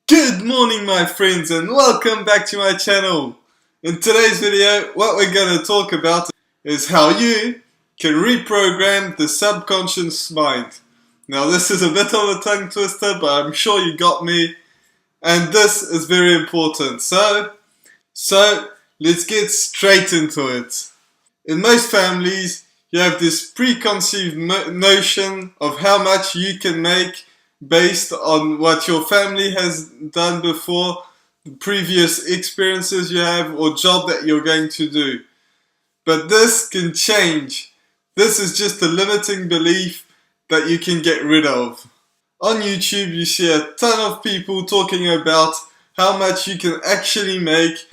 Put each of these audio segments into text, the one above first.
Good morning my friends and welcome back to my channel. In today's video what we're going to talk about is how you can reprogram the subconscious mind. Now this is a bit of a tongue twister but I'm sure you got me, and this is very important. So let's get straight into it. In most families you have this preconceived notion of how much you can make based on what your family has done before, the previous experiences you have or job that you're going to do. But this can change. This is just a limiting belief that you can get rid of. On YouTube you see a ton of people talking about how much you can actually make,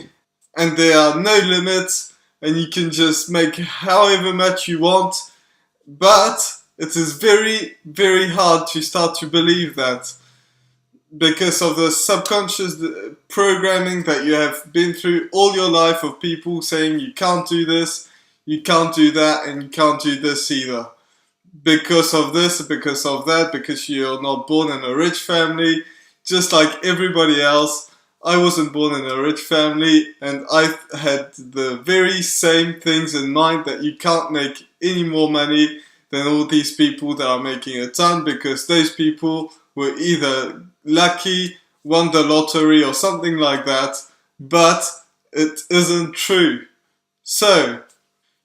and there are no limits and you can just make however much you want, but it is very, very hard to start to believe that because of the subconscious programming that you have been through all your life of people saying you can't do this, you can't do that, and you can't do this either. Because of this, because of that, because you're not born in a rich family, just like everybody else. I wasn't born in a rich family and I had the very same things in mind, that you can't make any more money than all these people that are making a ton, because those people were either lucky, won the lottery or something like that, but it isn't true. So,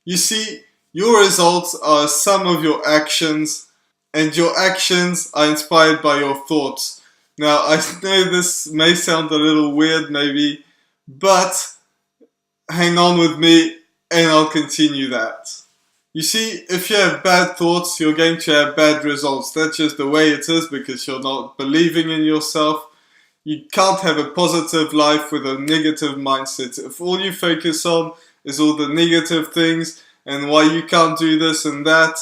you see, your results are a sum of your actions, and your actions are inspired by your thoughts. Now, I know this may sound a little weird maybe, but hang on with me and I'll continue that. You see, if you have bad thoughts, you're going to have bad results. That's just the way it is, because you're not believing in yourself. You can't have a positive life with a negative mindset. If all you focus on is all the negative things and why you can't do this and that,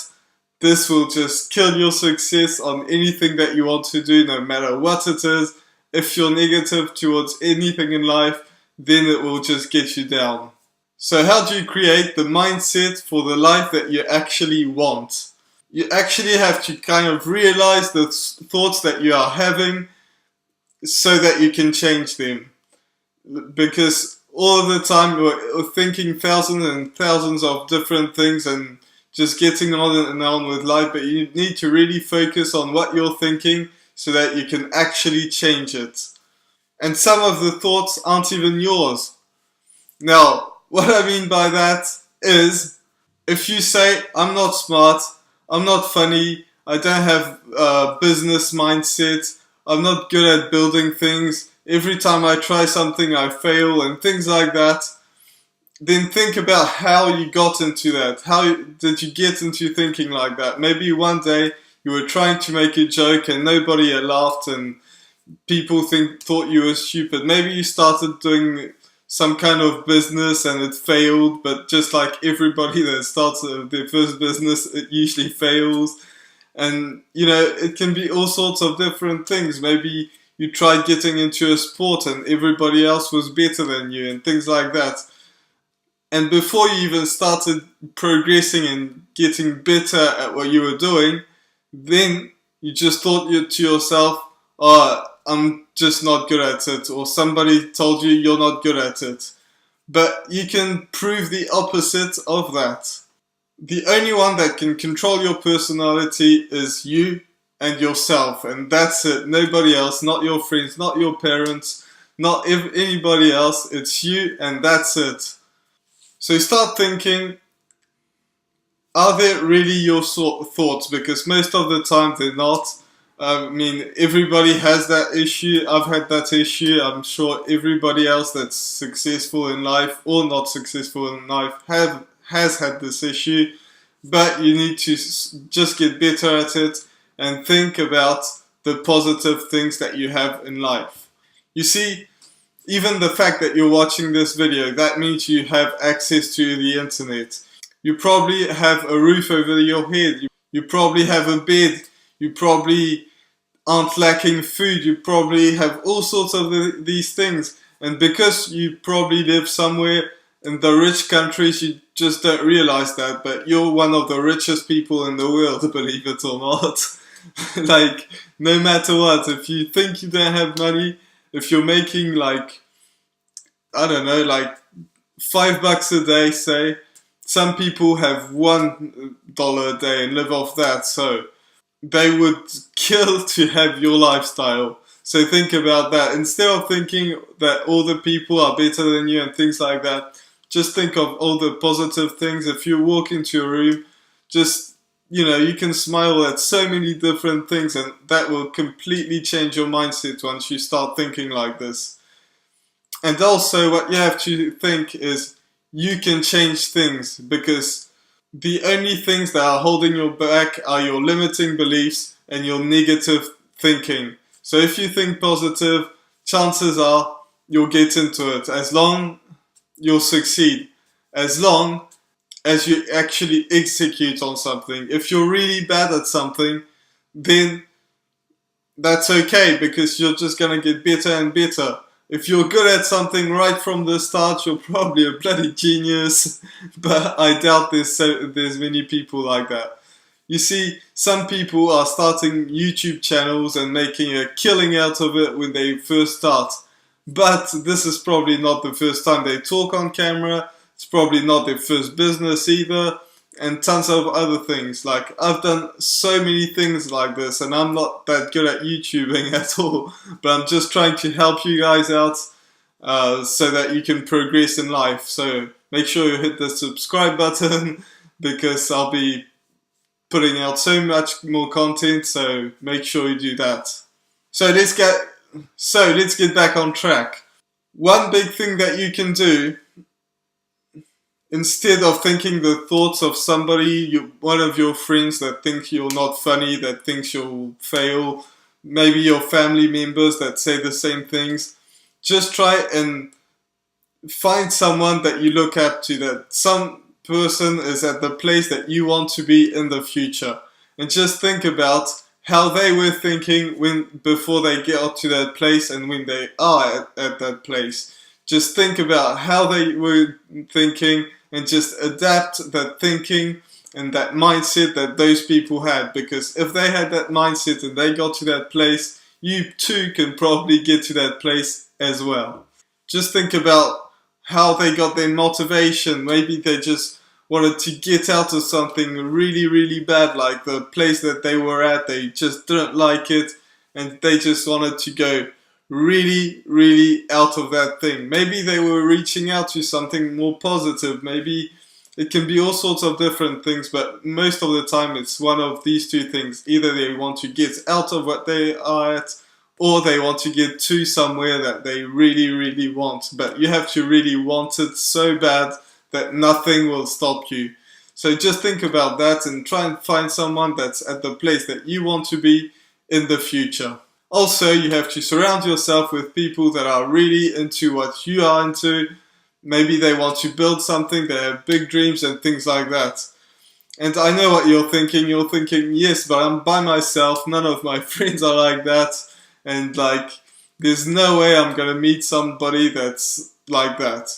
this will just kill your success on anything that you want to do, no matter what it is. If you're negative towards anything in life, then it will just get you down. So how do you create the mindset for the life that you actually want? You actually have to kind of realize the thoughts that you are having so that you can change them. Because all of the time you're thinking thousands and thousands of different things and just getting on and on with life, but you need to really focus on what you're thinking so that you can actually change it. And some of the thoughts aren't even yours. Now, what I mean by that is, if you say, I'm not smart, I'm not funny, I don't have a business mindset, I'm not good at building things, every time I try something I fail and things like that, then think about how you got into that. How did you get into thinking like that? Maybe one day you were trying to make a joke and nobody laughed and people thought you were stupid. Maybe you started doing some kind of business and it failed, but just like everybody that starts their first business, it usually fails. And you know, it can be all sorts of different things. Maybe you tried getting into a sport and everybody else was better than you and things like that. And before you even started progressing and getting better at what you were doing, then you just thought to yourself, oh, I'm just not good at it, or somebody told you you're not good at it. But you can prove the opposite of that. The only one that can control your personality is you and yourself, and that's it. Nobody else, not your friends, not your parents, not anybody else. It's you and that's it. So start thinking, are they really your thoughts? Because most of the time they're not. I mean, everybody has that issue. I've had that issue. I'm sure everybody else that's successful in life or not successful in life has had this issue. But you need to just get better at it and think about the positive things that you have in life. You see, even the fact that you're watching this video, that means you have access to the internet. You probably have a roof over your head. You probably have a bed. You probably aren't lacking food. You probably have all sorts of these things. And because you probably live somewhere in the rich countries, you just don't realize that. But you're one of the richest people in the world, believe it or not. Like, no matter what, if you think you don't have money, if you're making like, I don't know, like $5 a day, say, some people have $1 a day and live off that, so they would kill to have your lifestyle. So think about that. Instead of thinking that all the people are better than you and things like that, just think of all the positive things. If you walk into a room, just, you can smile at so many different things, and that will completely change your mindset once you start thinking like this. And also what you have to think is you can change things, because the only things that are holding you back are your limiting beliefs and your negative thinking. So if you think positive, chances are you'll get into it. As long you'll succeed, as long as you actually execute on something. If you're really bad at something, then that's okay, because you're just gonna get better and better. If you're good at something right from the start, you're probably a bloody genius, but I doubt there's many people like that. You see, some people are starting YouTube channels and making a killing out of it when they first start, but this is probably not the first time they talk on camera, it's probably not their first business either, and tons of other things. Like, I've done so many things like this, and I'm not that good at YouTubing at all, but I'm just trying to help you guys out so that you can progress in life. So make sure you hit the subscribe button, because I'll be putting out so much more content, so make sure you do that. So let's get back on track. One big thing that you can do, instead of thinking the thoughts of somebody, one of your friends that think you're not funny, that thinks you'll fail, maybe your family members that say the same things, just try and find someone that you look up to, that some person is at the place that you want to be in the future, and just think about how they were thinking before they get to that place and when they are at that place. Just think about how they were thinking and just adapt that thinking and that mindset that those people had. Because if they had that mindset and they got to that place, you too can probably get to that place as well. Just think about how they got their motivation. Maybe they just wanted to get out of something really, really bad, like the place that they were at. They just didn't like it, and they just wanted to go really, really out of that thing. Maybe they were reaching out to something more positive. Maybe it can be all sorts of different things, but most of the time it's one of these two things. Either they want to get out of what they are at, or they want to get to somewhere that they really, really want. But you have to really want it so bad that nothing will stop you. So just think about that and try and find someone that's at the place that you want to be in the future. Also, you have to surround yourself with people that are really into what you are into. Maybe they want to build something, they have big dreams and things like that. And I know what you're thinking. You're thinking, yes, but I'm by myself. None of my friends are like that. And there's no way I'm going to meet somebody that's like that.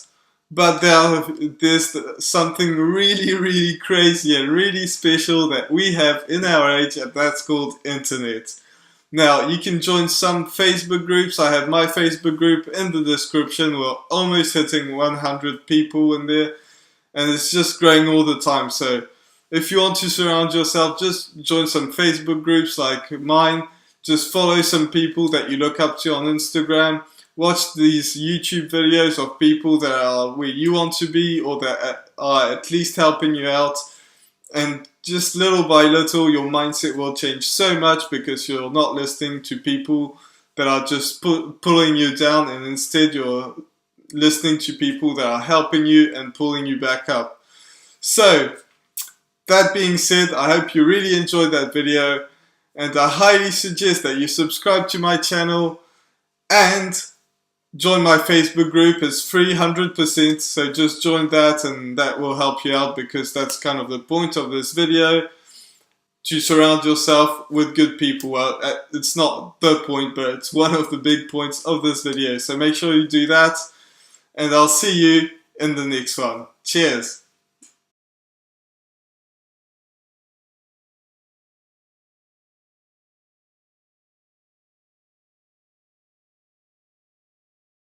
But there's something really, really crazy and really special that we have in our age, and that's called internet. Now, you can join some Facebook groups. I have my Facebook group in the description. We're almost hitting 100 people in there, and it's just growing all the time. So if you want to surround yourself, just join some Facebook groups like mine. Just follow some people that you look up to on Instagram. Watch these YouTube videos of people that are where you want to be, or that are at least helping you out. And just little by little, your mindset will change so much, because you're not listening to people that are just pulling you down, and instead you're listening to people that are helping you and pulling you back up. So, that being said, I hope you really enjoyed that video, and I highly suggest that you subscribe to my channel and join my Facebook group. It's free 100%, so just join that, and that will help you out, because that's kind of the point of this video, to surround yourself with good people. Well, it's not the point, but it's one of the big points of this video. So make sure you do that, and I'll see you in the next one. Cheers!